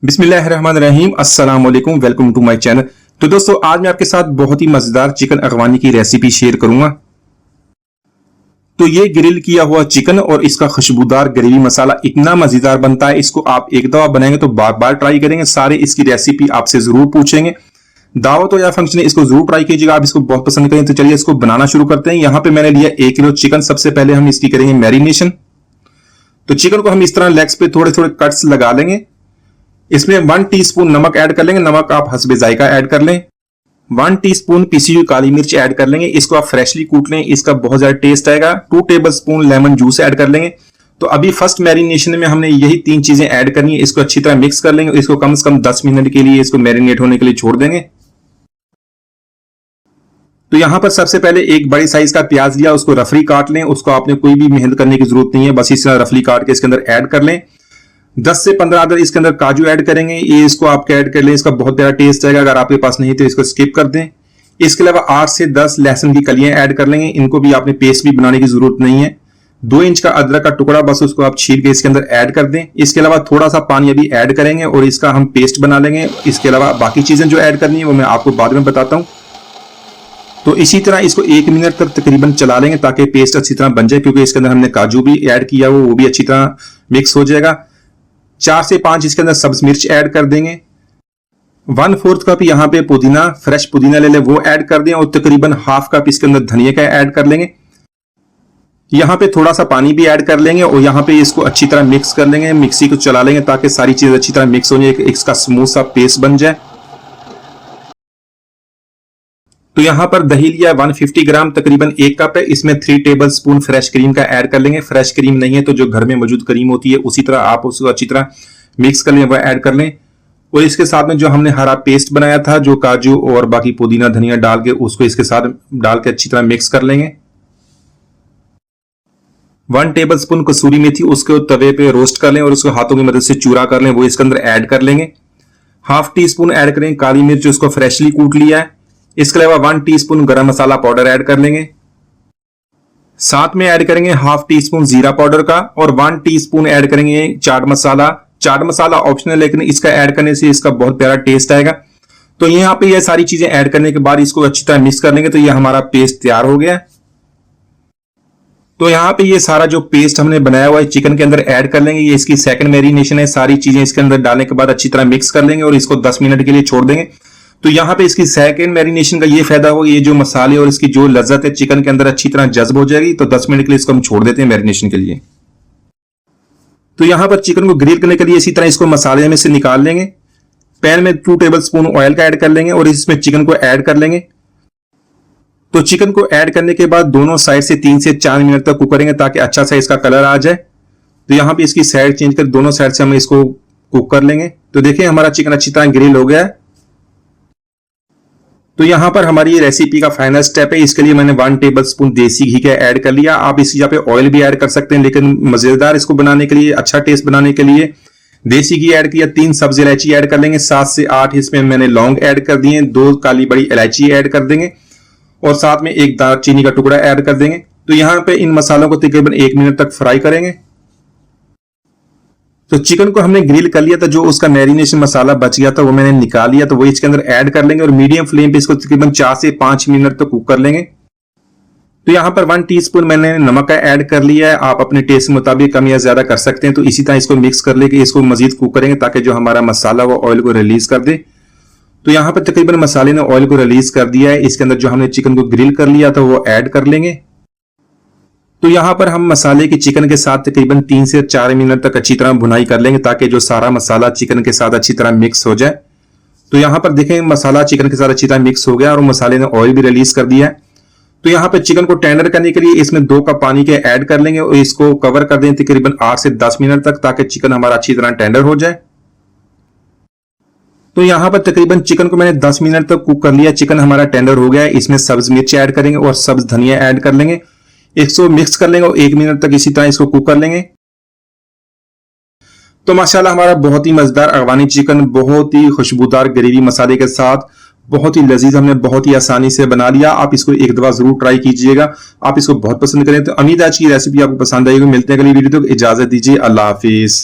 बिस्मिल्लाहिर्रहमानिर्रहीम, अस्सलाम वालेकुम, वेलकम टू माय चैनल। तो दोस्तों, आज मैं आपके साथ बहुत ही मजेदार चिकन अगवानी की रेसिपी शेयर करूंगा। तो ये ग्रिल किया हुआ चिकन और इसका खुशबूदार ग्रेवी मसाला इतना मजेदार बनता है, इसको आप एक दफा बनाएंगे तो बार बार ट्राई करेंगे। सारे इसकी रेसिपी आपसे जरूर पूछेंगे। दावत हो या फंक्शन है, इसको जरूर ट्राई कीजिएगा। आप इसको बहुत पसंद करें तो चलिए इसको बनाना शुरू करते हैं। यहाँ पे मैंने लिया 1 किलो चिकन। सबसे पहले हम इसकी करेंगे मैरिनेशन। तो चिकन को हम इस तरह लेग्स पे थोड़े थोड़े कट्स लगा लेंगे। इसमें 1 टीस्पून नमक ऐड कर लेंगे। नमक आप हस्बे जायका ऐड कर लें। 1 टीस्पून पिसी हुई काली मिर्च ऐड कर लेंगे। इसको आप फ्रेशली कूट लें, इसका बहुत ज्यादा टेस्ट आएगा। 2 टेबलस्पून लेमन जूस ऐड कर लेंगे। तो अभी फर्स्ट मैरिनेशन में हमने यही 3 चीजें ऐड करनी है। इसको अच्छी तरह मिक्स कर लेंगे। इसको कम से कम 10 मिनट के लिए इसको मैरिनेट होने के लिए छोड़ देंगे। तो यहां पर सबसे पहले एक बड़ी साइज का प्याज लिया, उसको रफली काट लें। उसको आपने कोई भी मेहनत करने की जरूरत नहीं है, बस इस तरह रफली काट के इसके अंदर ऐड कर लें। 10 से 15 अदर इसके अंदर काजू ऐड करेंगे। ये इसको आपके ऐड कर लें, इसका बहुत प्यारा टेस्ट आएगा। अगर आपके पास नहीं तो इसको स्किप कर दें। इसके अलावा 8 से 10 लहसुन की कलियां ऐड कर लेंगे। इनको भी आपने पेस्ट भी बनाने की जरूरत नहीं है। 2 इंच का अदरक का टुकड़ा, बस उसको आप छील के इसके अंदर ऐड कर दें। इसके अलावा थोड़ा सा पानी अभी ऐड करेंगे और इसका हम पेस्ट बना लेंगे। इसके अलावा बाकी चीजें जो ऐड करनी है वो मैं आपको बाद में बताता हूं। तो इसी तरह इसको 1 मिनट तक तकरीबन चला लेंगे ताकि पेस्ट अच्छी तरह बन जाए, क्योंकि इसके अंदर हमने काजू भी ऐड किया वो भी अच्छी तरह मिक्स हो जाएगा। 4 से 5 इसके अंदर सब्ज मिर्च ऐड कर देंगे। 1/4 कप यहाँ पे पुदीना, फ्रेश पुदीना ले लें, वो ऐड कर दें। और तकरीबन ½ कप इसके अंदर धनिया का ऐड कर लेंगे। यहाँ पे थोड़ा सा पानी भी ऐड कर लेंगे और यहाँ पे इसको अच्छी तरह मिक्स कर लेंगे। मिक्सी को चला लेंगे ताकि सारी चीज अच्छी तरह मिक्स हो जाए, इसका स्मूथ सा पेस्ट बन जाए। तो यहाँ पर दही लिया 150 ग्राम, तकरीबन 1 कप है। इसमें 3 टेबलस्पून फ्रेश क्रीम का ऐड कर लेंगे। फ्रेश क्रीम नहीं है तो जो घर में मौजूद क्रीम होती है उसी तरह आप उसको अच्छी तरह मिक्स कर लें, वह ऐड कर लें। और इसके साथ में जो हमने हरा पेस्ट बनाया था, जो काजू और बाकी पुदीना धनिया डाल के, उसको इसके साथ डाल के अच्छी तरह मिक्स कर लेंगे। 1 टेबलस्पून कसूरी मेथी, उसको तवे पे रोस्ट कर लें और उसको हाथों की मदद से चूरा कर लें, वो इसके अंदर ऐड कर लेंगे। ½ टीस्पून ऐड करें काली मिर्च, उसको फ्रेशली कूट लिया है। इसके अलावा 1 टीस्पून गरम मसाला पाउडर ऐड कर लेंगे। साथ में ऐड करेंगे ½ टीस्पून जीरा पाउडर का और 1 टीस्पून ऐड करेंगे चाट मसाला। चाट मसाला ऑप्शनल है, लेकिन इसका ऐड करने से इसका बहुत प्यारा टेस्ट आएगा। तो यहाँ पे ये सारी चीजें ऐड करने के बाद इसको अच्छी तरह मिक्स कर लेंगे। तो ये हमारा पेस्ट तैयार हो गया। तो यहाँ पे ये सारा जो पेस्ट हमने बनाया हुआ है चिकन के अंदर ऐड कर लेंगे। ये इसकी सेकंड मैरिनेशन है। सारी चीजें इसके अंदर डालने के बाद अच्छी तरह मिक्स कर लेंगे और इसको 10 मिनट के लिए छोड़ देंगे। तो यहाँ पे इसकी सेकंड मैरिनेशन का ये फायदा होगा, ये जो मसाले और इसकी जो लज्जत है चिकन के अंदर अच्छी तरह जज्ब हो जाएगी। तो 10 मिनट के लिए इसको हम छोड़ देते हैं मैरिनेशन के लिए। तो यहाँ पर चिकन को ग्रिल करने के लिए इसी तरह इसको मसाले में से निकाल लेंगे। पैन में 2 टेबलस्पून ऑयल का ऐड कर लेंगे और इसमें चिकन को ऐड कर लेंगे। तो चिकन को ऐड करने के बाद दोनों साइड से 3 से 4 मिनट तक कुक करेंगे ताकि अच्छा सा इसका कलर आ जाए। तो यहाँ पे इसकी साइड चेंज कर दोनों साइड से हम इसको कुक कर लेंगे। तो देखिए हमारा चिकन अच्छी तरह ग्रिल हो गया है। तो यहां पर हमारी ये रेसिपी का फाइनल स्टेप है। इसके लिए मैंने 1 टेबलस्पून देसी घी का ऐड कर लिया। आप इस जगह पे ऑयल भी ऐड कर सकते हैं, लेकिन मजेदार इसको बनाने के लिए, अच्छा टेस्ट बनाने के लिए देसी घी ऐड किया। 3 सब्ज इलायची ऐड कर लेंगे। 7 से 8 इसमें मैंने लौंग ऐड कर दिए। 2 काली बड़ी इलायची ऐड कर देंगे और साथ में 1 दालचीनी का टुकड़ा ऐड कर देंगे। तो यहाँ पे इन मसालों को तकरीबन 1 मिनट तक फ्राई करेंगे। तो चिकन को हमने ग्रिल कर लिया था, जो उसका मैरिनेशन मसाला बच गया था वो मैंने निकाल लिया। तो वो इसके अंदर ऐड कर लेंगे और मीडियम फ्लेम पे इसको तकरीबन 4 से 5 मिनट तक कुक कर लेंगे। तो यहाँ पर 1 टीस्पून मैंने नमक का ऐड कर लिया है। आप अपने टेस्ट के मुताबिक कम या ज्यादा कर सकते हैं। तो इसी तरह इसको मिक्स कर लेके इसको मजीद कुक करेंगे ताकि जो हमारा मसाला वो ऑयल को रिलीज कर दे। तो यहाँ पर तकरीबन मसाले ने ऑयल को रिलीज कर दिया है। इसके अंदर जो हमने चिकन को ग्रिल कर लिया था वो ऐड कर लेंगे। तो यहाँ पर हम मसाले की चिकन के साथ तकरीबन 3 से 4 मिनट तक अच्छी तरह भुनाई कर लेंगे ताकि जो सारा मसाला चिकन के साथ अच्छी तरह मिक्स हो जाए। तो यहाँ पर देखें मसाला चिकन के साथ अच्छी तरह मिक्स हो गया और मसाले ने ऑयल भी रिलीज कर दिया है। तो यहाँ पे चिकन को टेंडर करने के लिए इसमें 2 कप पानी के ऐड कर लेंगे और इसको कवर कर दें तकरीबन 8 से 10 मिनट तक ताकि चिकन हमारा अच्छी तरह टेंडर हो जाए। तो यहाँ पर तकरीबन चिकन को मैंने 10 मिनट तक कुक कर लिया। चिकन हमारा टेंडर हो गया है। इसमें सब्ज मिर्च ऐड करेंगे और सब्ज धनिया ऐड कर लेंगे। इसको मिक्स कर लेंगे और 1 मिनट तक इसी तरह इसको कुक कर लेंगे। तो माशाल्लाह हमारा बहुत ही मजेदार अफगानी चिकन बहुत ही खुशबूदार ग्रेवी मसाले के साथ बहुत ही लजीज हमने बहुत ही आसानी से बना लिया। आप इसको एक दफा जरूर ट्राई कीजिएगा। आप इसको बहुत पसंद करें। तो उम्मीद है आज की रेसिपी आपको पसंद आएगी। मिलते हैं अगली वीडियो तक। इजाजत दीजिए। अल्लाह हाफिज।